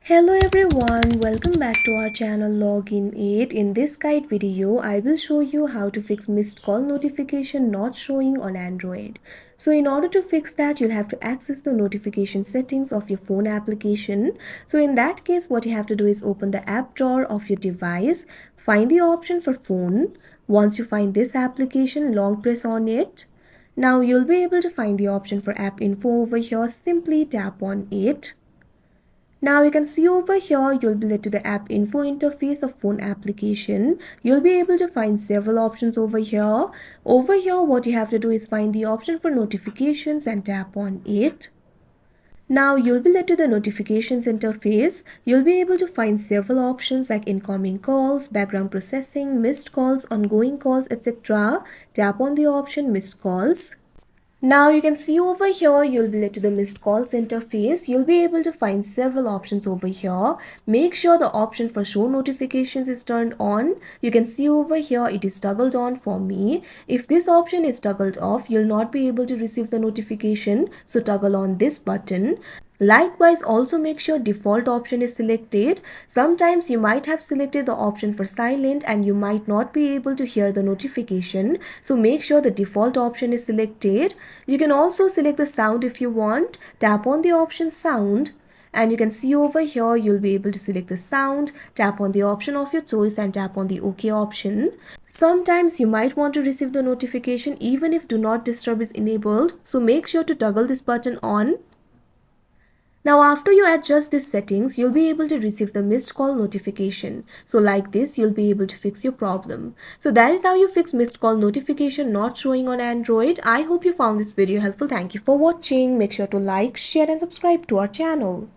Hello everyone, welcome back to our channel Login 8. In this guide video, I will show you how to fix missed call notification not showing on Android. So in order to fix that, you'll have to access the notification settings of your phone application. So in that case, what you have to do is open the app drawer of your device, find the option for phone. Once you find this application, long press on it. Now you'll be able to find the option for app info over here. Simply tap on it. Now you can see over here, you'll be led to the app info interface of phone application. You'll be able to find several options over here. Over here, what you have to do is find the option for notifications and tap on it. Now you'll be led to the notifications interface. You'll be able to find several options like incoming calls, background processing, missed calls, ongoing calls, etc. Tap on the option missed calls. Now you can see over here, you'll be led to the missed calls interface. You'll be able to find several options over here. Make sure the option for show notifications is turned on. You can see over here, it is toggled on for me. If this option is toggled off, you'll not be able to receive the notification. So toggle on this button. Likewise, also make sure default option is selected. Sometimes you might have selected the option for silent and you might not be able to hear the notification. So make sure the default option is selected. You can also select the sound if you want. Tap on the option sound. And you can see over here, you'll be able to select the sound, tap on the option of your choice and tap on the OK option. Sometimes you might want to receive the notification even if do not disturb is enabled. So make sure to toggle this button on. Now after you adjust these settings, you'll be able to receive the missed call notification. So like this, you'll be able to fix your problem. So that is how you fix missed call notification not showing on Android. I hope you found this video helpful. Thank you for watching. Make sure to like, share and subscribe to our channel.